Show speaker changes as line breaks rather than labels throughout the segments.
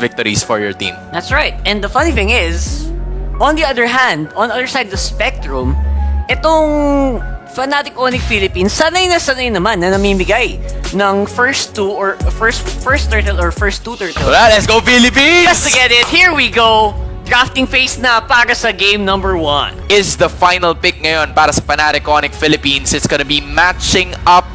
victories for your team.
That's right. And the funny thing is, on the other hand, on the other side of the spectrum, itong Fnatic Onyx Philippines, sanay naman na namimigay ng first two or first turtle or first two turtle.
Wala, let's go Philippines!
Just to get it, here we go. Drafting phase na para sa game number 1.
Is the final pick ngayon para sa Fnatic Onyx Philippines. It's gonna be matching up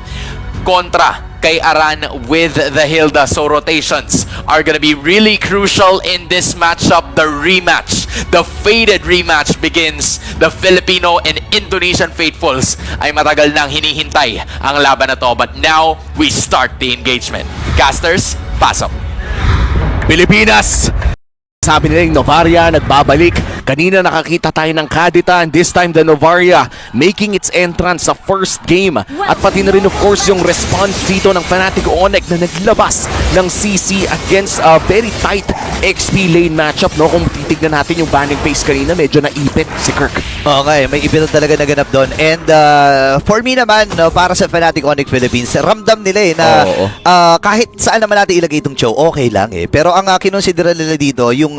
kontra kay Aran with the Hilda. So rotations are gonna be really crucial in this matchup. The rematch, the faded rematch begins. The Filipino and Indonesian faithfuls ay matagal nang hinihintay ang laban na to. But now, we start the engagement. Casters, pasok.
Pilipinas! Sabi nila yung Novaria nagbabalik. Kanina nakakita tayo ng Kadita and this time the Novaria making its entrance sa first game. At pati na rin of course yung response dito ng Fnatic Onyx na naglabas ng CC against a very tight XP lane matchup. No? Kung titignan natin yung banning phase kanina, medyo naipit si Kirk.
Okay, may ipit talaga naganap doon. And for me naman, no, para sa Fnatic Onyx Philippines, ramdam nila na kahit saan naman natin ilagay itong show, okay lang eh. Pero ang kinonsidera nila dito, yung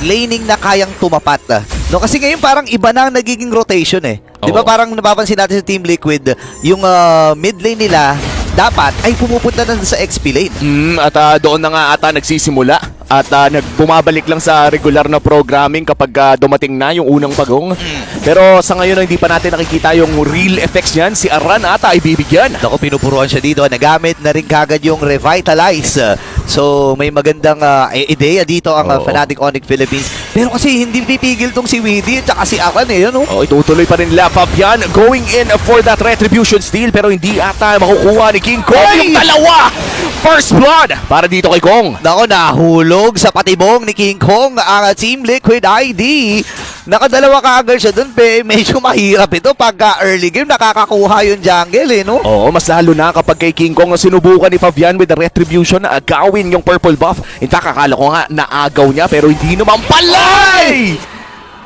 laning na kayang tumapat. No, kasi ngayon parang iba na ang nagiging rotation eh. Di ba parang napapansin natin sa Team Liquid, yung mid lane nila, dapat ay pumupunta na sa XP lane.
At doon na nga ata nagsisimula at bumabalik lang sa regular na programming kapag dumating na yung unang pagong. Pero sa ngayon hindi pa natin nakikita yung real effects niyan. Si Aran ata ay bibigyan.
Ako, pinupuruan siya dito. Nagamit na rin kagad yung Revitalize. So may magandang ideya dito ang Fnatic Onyx Philippines. Pero kasi hindi pipigil tong si Widdy at saka si Aran eh. Ano?
Itutuloy pa rin nila. Fabian going in for that retribution steal pero hindi ata makukuha ni King Kong yung dalawa. First blood para dito kay Kong.
Nako, nahulog sa patibong ni King Kong ang Team Liquid ID. Nakadalawa kaagad siya dun, medyo mahirap ito pagka early game nakakakuha yung jungle eh, no?
Oo, mas lalo na kapag kay King Kong na sinubukan ni Fabian with the retribution na agawin yung purple buff. In fact, akala ko nga naagaw niya pero hindi naman palay!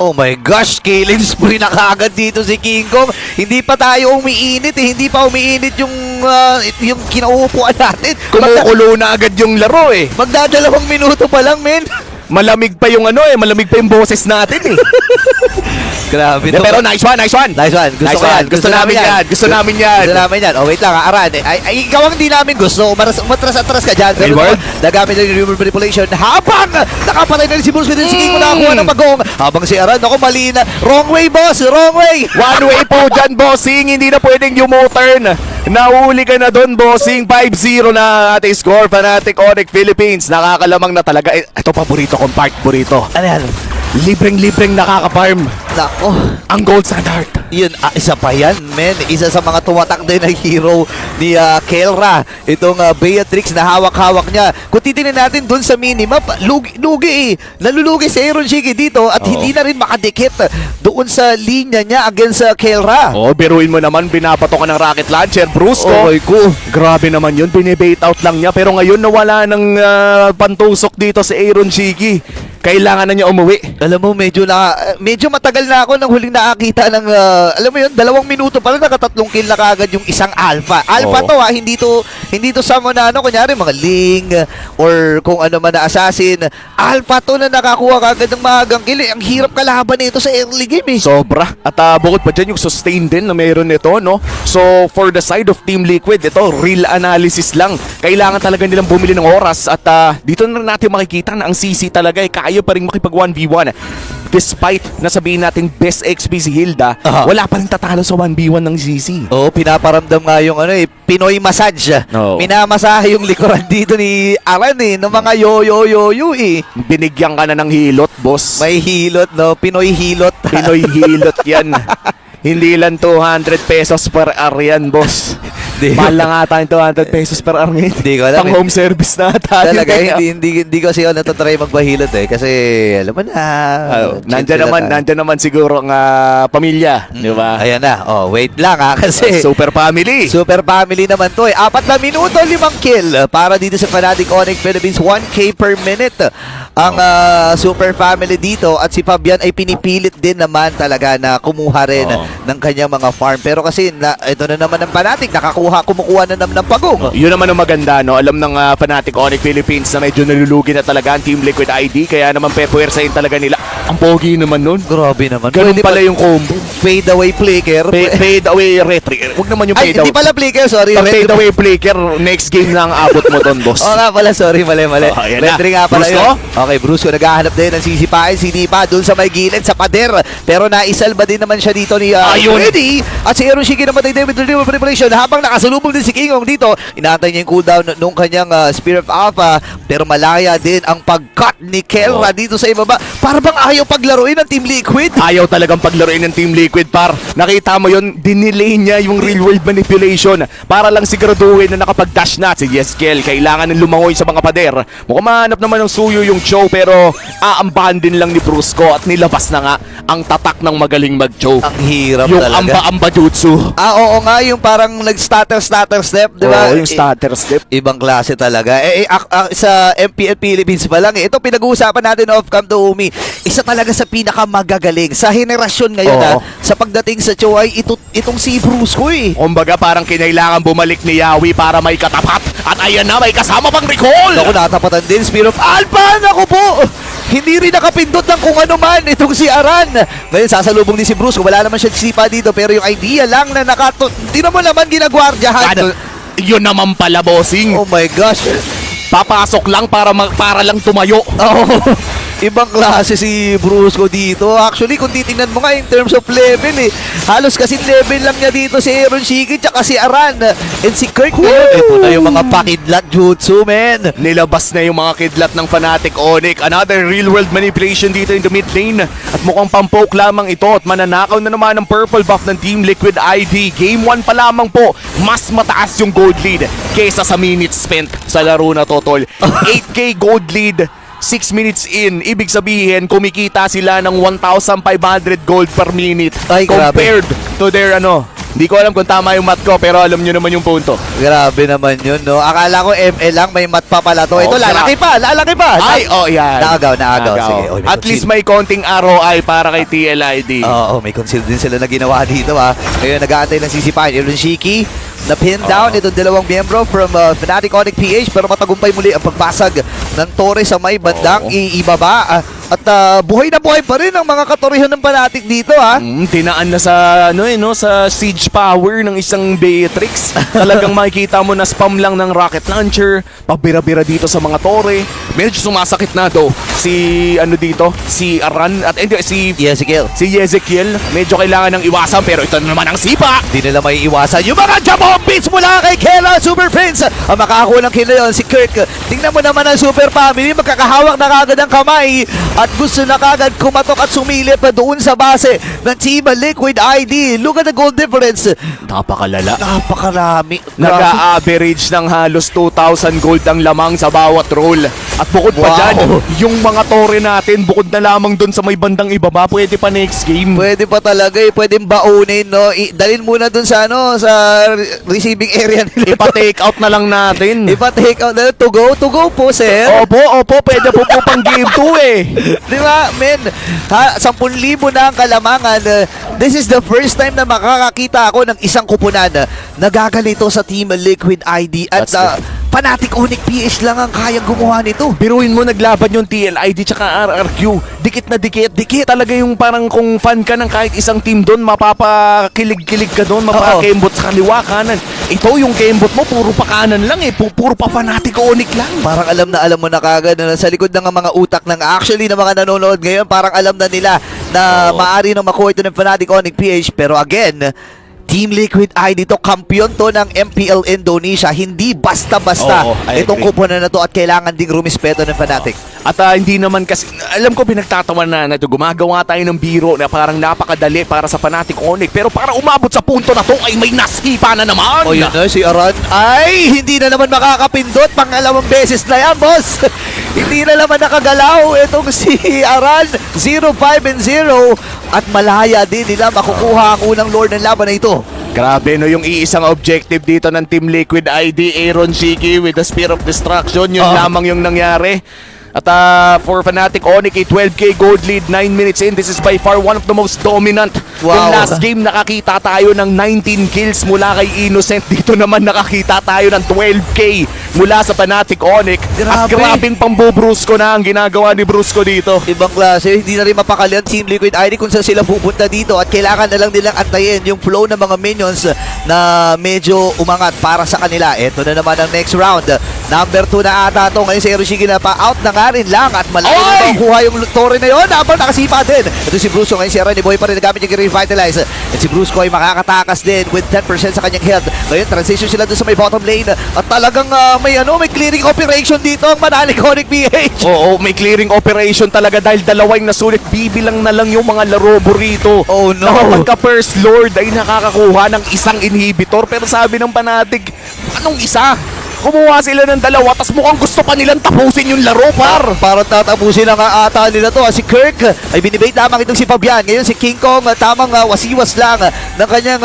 Oh my gosh, killing spree na kaagad dito si King Kong. Hindi pa tayo umiinit eh. Hindi pa umiinit yung kinauupuan natin.
Kumukulo na agad yung laro eh.
Magdadalawang minuto pa lang, men.
Malamig pa yung malamig pa yung boses natin eh.
Grabe to.
Pero nice one, nice one.
Nice one.
Gusto namin yan. Gusto namin yan.
Oh, wait lang ha, Aran. Ay, ikaw ang di namin gusto. Umatras-atras ka dyan. Pero nagamit na yung manipulation. Habang nakapatay na rin si Bruce with si King nakakuha ng pagong. Habang si Aran, ako mali na. Wrong way, boss. Wrong way.
One way po dyan, bossing. Hindi na pwedeng U-turn. Nahuli ka na doon, bossing. 5-0 na ating score. Fnatic Onyx Philippines. Nakakalamang na talaga. Ito, paborito kong part, burrito.
Ano yan?
Libreng-libreng nakaka-farm.
Nako.
Ang gold standard.
Yun, isa pa yan, men. Isa sa mga tumatak din na hero ni Kelra. Itong Beatrix na hawak-hawak niya. Kung titingnan natin dun sa minimap, lugi eh. Nalulugi si Aaron Shiki dito at hindi na rin makadikit doon sa linya niya against Kelra.
Biruin mo naman, binapato ka ng rocket launcher, Brusco.
Oh my God.
Grabe naman yun, binibait out lang niya. Pero ngayon nawala ng pantusok dito si Aaron Shiki. Kailangan na niya umuwi.
Alam mo, medyo matagal na ako nang huling nakakita ng, alam mo yun, 2 minuto pa lang nakatatlong kill na kagad yung isang alpha. Alpha to ha, hindi to summon na kunyari mga Ling or kung ano man na assassin. Alpha to na nakakuha kagad ng mahagang kill. Ang hirap kalaban nito sa early game eh.
Sobra. At bukod pa dyan yung sustain din na meron nito, no? So, for the side of Team Liquid, ito, real analysis lang. Kailangan talaga nilang bumili ng oras at dito na natin makikita na ang CC talaga kaya pa rin makipag 1v1. Despite nasabihin natin best XP si Hilda, wala pa rin tatalo sa 1v1 ng CC.
Pinaparamdam nga yung Pinoy massage. Minamasahe yung likuran dito ni Aran ng mga yo-yo-yo-yo eh.
Binigyan ka na ng hilot, boss.
May hilot, no? Pinoy hilot.
Pinoy hilot yan. Hindi lang 200 pesos per aryan, boss. Mahal lang ata yung 200 pesos per aryan.
Hindi ko alam.
Pang home service na ata.
Talaga, hindi ko siya natatry magbahilot eh. Kasi, alam mo na.
Nandyan naman siguro ang pamilya. Di ba?
Ayan na. Wait lang ha. Kasi,
super family.
Super family naman to eh. 4 na minuto, 5 kill. Para dito sa Fnatic Onyx Philippines, 1K per minute. Ang super family dito. At si Fabian ay pinipilit din naman talaga na kumuha rin ng kanyang mga farm. Pero kasi, ito na naman ang Fnatic. Nakakuha kumukuha na naman ng pagong.
Yun naman ang maganda, no? Alam ng Fnatic Onyx Philippines na medyo nalulugi na talaga ang Team Liquid ID, kaya naman pepuwersahin talaga nila. Ang pogi naman nun.
Grabe naman.
Ganun
Pwede
pala
pa-
yung combo.
Fade away flicker.
Fade away retry. Huwag naman yung
Ay,
fade
hindi
away.
pala flicker, sorry.
Pag
Retry.
fade away flicker, next game na ang abot mo doon, boss.
Oo nga pala, sorry, mali.
Oh, ayan na.
Retry nga pala
Brusco?
yun. Okay, Brusco naghahanap din ng sisipain, sinipa doon sa may gilid, sa pader. Pero naisalba din naman siya dito ni
Ayun.
Freddy. At si Aaron Shiki namatay din with the preparation. Habang nakasalubong din si Kingong dito, inaantay niya yung cooldown nung kanyang Spear of Alpha. Pero malaya din ang pag-cut ni Kelra dito sa ibaba. Para bang ayaw paglaruin ng Team Liquid?
Ayaw talagang paglaruin ng Team Liquid, par. Nakita mo yun, dinelay niya yung real world manipulation para lang siguraduhin na nakapag-dash na si Yeskel. Kailangan ng lumangoy sa mga pader. Mukhang mahanap naman ng suyo yung Cho, pero aambahan din lang ni Brusco at nilabas na nga ang tatak ng magaling mag-Cho.
Ang hirap
Yung
talaga.
amba-amba jutsu.
Oo nga, yung parang nag-stutter step, di ba?
Oo, yung starter step.
Ibang klase talaga. Sa MPL Philippines pa lang, ito pinag-uusapan natin off-cam to Umi. Isa talaga sa pinakamagagaling sa henerasyon ngayon
Oo.
sa pagdating sa Cho ay itong si Brusco eh.
Kumbaga parang kinailangan bumalik ni Yawi para may katapat. At ayan na, may kasama pang recall.
Naku, natapatan din, Spear of Alpha! Naku po! Hindi rin nakapindot ng kung ano man itong si Aran. Ngayon, sasalubong din si Brusco. Wala naman siya sipa dito, pero yung idea lang na hindi naman ginagwardyahan.
Ano, yun naman pala, bossing.
Oh my gosh.
Papasok lang para lang tumayo.
Oo. Ibang klase si Brusco dito. Actually, kung titingnan mo nga in terms of level halos kasi level lang niya dito si Aaron Shiki tsaka si Aran. And si Kirk ngayon, ito na yung mga pakidlat jutsu, men.
Nilabas na yung mga kidlat ng Fnatic Onyx. Another real-world manipulation dito in the mid lane. At mukhang pampoke lamang ito at mananakaw na naman ang purple buff ng Team Liquid ID. Game 1 pa lamang po, mas mataas yung gold lead kesa sa minutes spent sa laro na to, tol. 8k gold lead, 6 minutes in. Ibig sabihin, kumikita sila ng 1,500 gold per minute.
Ay, grabe.
Compared to their Hindi ko alam kung tama yung math ko, pero alam nyo naman yung punto.
Grabe naman yun, no? Akala ko ML lang, may mat pa pala to. Ito,
Oo,
lalaki pa.
Ay, yan.
Naagaw. Sige, may
At least
concede.
may konting ROI para kay TLID.
Oo, may conceal din sila na ginawa dito, ha. Ngayon, nag-aantay ng sisipain. Aaron Shiki, na pin down itong dalawang miyembro from Fnatic Onyx PH, pero matagumpay muli ang pagbasag ng Torres sa may bandang ibaba. At buhay na buhay pa rin ang mga katorihan ng Fnatic dito, ha.
Tinaan na sa sa siege power ng isang Beatrix. Talagang makikita mo na spam lang ng rocket launcher, pabira-bira dito sa mga tore. Medyo sumasakit na do si si Aran at si Ezekiel. Medyo kailangan ng iwasan, pero ito naman ang sipa.
Di nila may iwasan yung mga jabong beats mula kay Kela Super Prince. Ang makakakuha ng kill na yun, si Kirk. Tingnan mo naman ang Super Family, magkakahawak na kagad ang kamay at gusto na kagad kumatok at sumilip pa doon sa base ng Team Liquid ID. Look at the goal difference.
Napakalala.
Napakarami.
Nag-a-average ng halos 2,000 gold ang lamang sa bawat roll. At bukod pa
Wow.
dyan, yung mga tore natin, bukod na lamang dun sa may bandang ibaba, pwede pa next game.
Pwede pa talaga pwedeng baunin, no? Dalhin muna dun sa sa receiving area nila.
Ipa-take out na lang natin.
Ipa-take out na. To go po, sir.
Opo, pwede po pang game 2 eh.
Di ba, men? 10,000 na ang kalamangan. This is the first time na makakakita ako ng isang kupunan na nagagalito sa Team Liquid ID at Fnatic Onyx PH lang ang kayang gumawa nito.
Biruin mo, naglaban yung TLID tsaka RRQ. Dikit na dikit. Talaga yung parang kung fan ka ng kahit isang team doon, mapapakilig-kilig ka doon, mapakembot sa kaliwa, kanan. Ito yung kembot mo, puro pa kanan lang eh. Puro pa Fnatic Onyx lang.
Parang alam mo na kagad na sa likod ng mga utak ng actually ng mga nanonood ngayon, parang alam na nila na maaari nang makuha ito ng Fnatic Onyx PH. Pero again, Team Liquid ID to, kampiyon to ng MPL Indonesia. Hindi basta-basta
Oo, I
itong
agree.
kupunan na to at kailangan ding rumispeto ng Fnatic.
At hindi naman kasi, alam ko pinagtatawan na ito, gumagawa tayo ng biro na parang napakadali para sa Fnatic Onyx. Pero para umabot sa punto na to ay may nasipa na naman.
O yun na, si Aran ay hindi na naman makakapindot. Pangalawang beses na yan, boss. Hindi na naman nakagalaw itong si Aran. 0-5-0 at malaya din nila makukuha ang unang lord ng laban na ito.
Grabe no, yung iisang objective dito ng Team Liquid ID, Aaron Shiki with the Spear of Destruction, yun lamang yung nangyari. At for Fnatic Onyx, a 12k gold lead, 9 minutes in. This is by far one of the most dominant
Wow.
Kung last game nakakita tayo ng 19 kills mula kay Innocent, dito naman nakakita tayo ng 12k mula sa Fnatic Onyx. At
Grabe.
grabing pambubrusco na ang ginagawa ni Brusco dito.
Ibang klase, hindi na rin mapakali ang Team Liquid ID kung saan sila pupunta dito at kailangan na lang nilang antayin yung flow ng mga minions na medyo umangat para sa kanila. Ito na naman ang next round. Number 2 na ata ito. Ngayon si Eroshiki na pa-out na nga rin lang at malayo na makuha yung torre na yun. Habang nakasipa din. Ito si Brusco. Ngayon si Aran, ni Boy pa rin nagamit yung revitalize. At si Brusco ay makakatakas din with 10% sa kanyang health. Ngayon transition sila doon sa may bottom lane at talagang may clearing operation dito ang Fnatic Onyx PH.
Oo, may clearing operation talaga dahil dalawang nasulit. Bibilang na lang yung mga larobo rito.
Oh, no.
Na kapag ka First Lord ay nakakakuha ng isang inhibitor. Pero sabi ng Fnatic, anong isa? Kumuha sila ng dalawa, tas mukhang gusto pa nilang tapusin yung laro, par.
Parang tatapusin na nga ata nila to. Si Kirk ay binibait lamang itong si Fabian. Ngayon si King Kong tamang wasiwas lang ng kanyang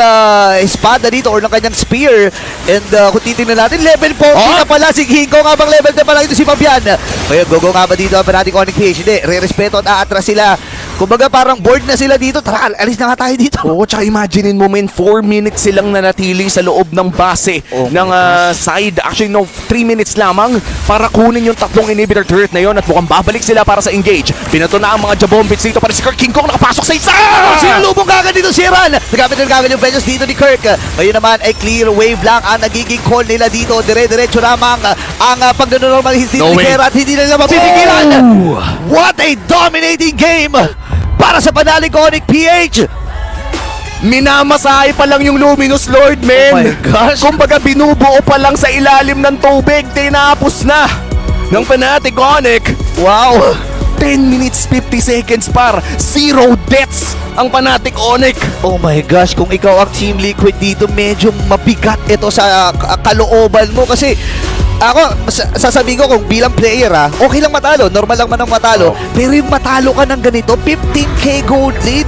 espada dito or ng kanyang spear. And kung titingnan natin, level 40 na pala si King Kong habang level 10 pa lang ito si Fabian. Ngayon, gogo nga ba dito ang Fnatic Onyx PH? Hindi, re-respeto at aatras sila. Kumbaga parang bored na sila dito. Tara, alis na nga tayo dito.
Oo, tsaka imaginein mo, men, 4 minutes silang nanatili sa loob ng base ng side. Actually, no, 3 minutes lamang para kunin yung tatlong inhibitor turret na yon at mukhang babalik sila para sa engage. Pinato na ang mga Jabombits dito para si Kirk. King Kong nakapasok sa isa!
Sinulubong kagad dito si Ran. Nagamit na kagad yung Vengeance dito ni Kirk. Ngayon naman ay clear wave lang ang nagiging call nila dito. Dire-diretso lamang ang pagdanormal hits dito ni Kera at hindi na nila mapipigilan. What a dominating game para sa Fnatic Onyx PH.
Minamasahe pa lang yung Luminous Lord, men.
Oh my gosh.
Kumbaga binubuo pa lang sa ilalim ng tubig. Tinapos na ng Fnatic Onyx.
Wow.
10 minutes 50 seconds par. 0 deaths ang Fnatic Onyx.
Oh my gosh, kung ikaw ang Team Liquid dito, medyo mabigat ito sa kalooban mo kasi ako, sasabihin ko kung bilang player okay lang matalo, normal lang man ang matalo, pero yung matalo ka ng ganito, 15k gold lead,